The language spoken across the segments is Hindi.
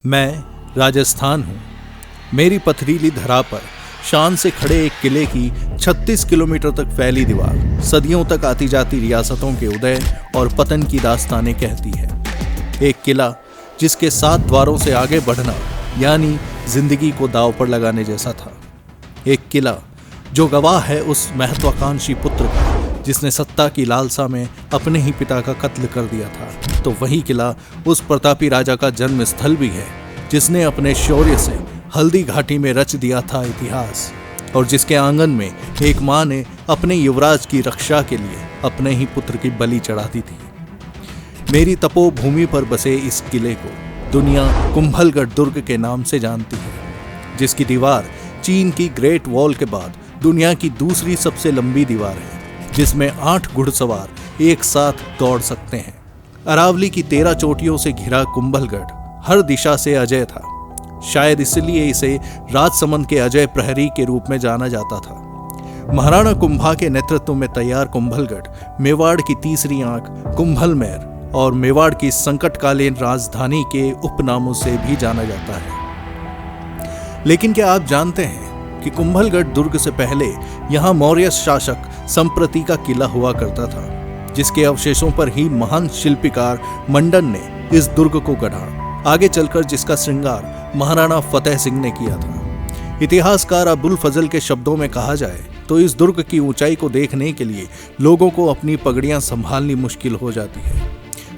मैं राजस्थान हूँ। मेरी पथरीली धरा पर शान से खड़े एक किले की 36 किलोमीटर तक फैली दीवार सदियों तक आती जाती रियासतों के उदय और पतन की दास्तानें कहती है। एक किला जिसके 7 द्वारों से आगे बढ़ना यानी जिंदगी को दांव पर लगाने जैसा था। एक किला जो गवाह है उस महत्वाकांक्षी पुत्र का जिसने सत्ता की लालसा में अपने ही पिता का कत्ल कर दिया था। तो वही किला उस प्रतापी राजा का जन्म स्थल भी है जिसने अपने शौर्य से हल्दी घाटी में रच दिया था इतिहास, और जिसके आंगन में एक माँ ने अपने युवराज की रक्षा के लिए अपने ही पुत्र की बलि चढ़ा दी थी। मेरी तपोभूमि पर बसे इस किले को दुनिया कुंभलगढ़ दुर्ग के नाम से जानती है, जिसकी दीवार चीन की ग्रेट वॉल के बाद दुनिया की दूसरी सबसे लंबी दीवार है, जिसमें 8 घुड़सवार एक साथ दौड़ सकते हैं। अरावली की 13 चोटियों से घिरा कुंभलगढ़ हर दिशा से अजय था। शायद इसलिए इसे राजसमंद के अजय प्रहरी के रूप में जाना जाता था। महाराणा कुंभा के नेतृत्व में तैयार कुंभलगढ़ मेवाड़ की तीसरी आंख, कुंभलमेर और मेवाड़ की संकटकालीन राजधानी के उपनामों से भी जाना जाता है। लेकिन क्या आप जानते हैं कि कुंभलगढ़ दुर्ग से पहले यहाँ मौर्य शासक संप्रति का किला हुआ करता था, जिसके अवशेषों पर ही महान शिल्पकार मंडन ने इस दुर्ग को गढ़ा, आगे चलकर जिसका श्रृंगार महाराणा फतेह सिंह ने किया था। इतिहासकार अबुल फजल के शब्दों में कहा जाए तो इस दुर्ग की ऊंचाई को देखने के लिए लोगों को अपनी पगड़ियां संभालनी मुश्किल हो जाती है।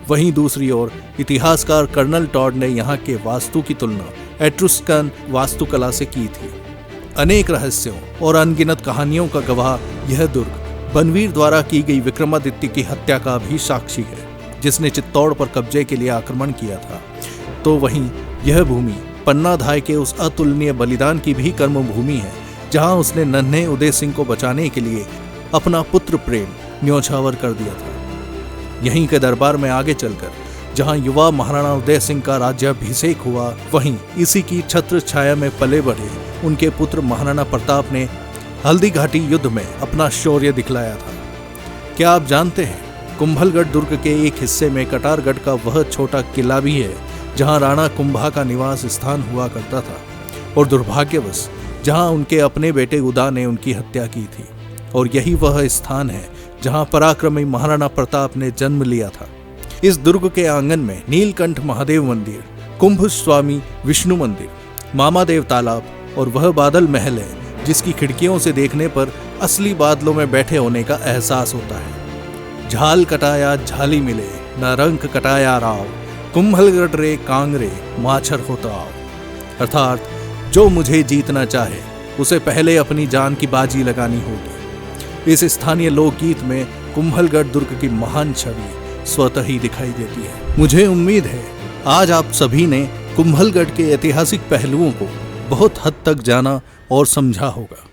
वहीं दूसरी ओर इतिहासकार कर्नल टॉड ने यहाँ के वास्तु की तुलना एट्रुस्कन वास्तुकला से की थी। अनेक रहस्यों और अनगिनत कहानियों का गवाह यह दुर्ग बनवीर द्वारा की गई विक्रमादित्य की हत्या का भी साक्षी है, जिसने चित्तौड़ पर कब्जे के लिए आक्रमण किया था। तो वहीं यह भूमि पन्नाधाय के उस अतुलनीय बलिदान की भी कर्मभूमि है, जहां उसने नन्हे उदय सिंह को बचाने के लिए अपना पुत्र प्रेम न्योछावर कर दिया था। यहीं के दरबार में आगे चलकर जहां युवा महाराणा उदय सिंह का राज्याभिषेक हुआ, वहीं इसी की छत्र छाया में पले बढ़े उनके पुत्र महाराणा प्रताप ने हल्दी घाटी युद्ध में अपना शौर्य दिखलाया था। क्या आप जानते हैं कुंभलगढ़ दुर्ग के एक हिस्से में कटारगढ़ का वह छोटा किला भी है जहां राणा कुंभा का निवास स्थान हुआ करता था, और दुर्भाग्यवश जहां उनके अपने बेटे उदा ने उनकी हत्या की थी। और यही वह स्थान है जहां पराक्रमी महाराणा प्रताप ने जन्म लिया था। इस दुर्ग के आंगन में नीलकंठ महादेव मंदिर, कुंभ स्वामी विष्णु मंदिर, मामादेव तालाब और वह बादल महल है जिसकी खिड़कियों से देखने पर असली बादलों में बैठे होने का एहसास होता है। झाल कटाया झाली मिले, न रंग कटाया राव, कुंभलगढ़ रे कांगरे माछर होता आओ। अर्थात जो मुझे जीतना चाहे उसे पहले अपनी जान की बाजी लगानी होगी। इस स्थानीय लोकगीत में कुंभलगढ़ दुर्ग की महान छवि स्वतः ही दिखाई देती है। मुझे उम्मीद है आज आप सभी ने कुंभलगढ़ के ऐतिहासिक पहलुओं को बहुत हद तक जाना और समझा होगा।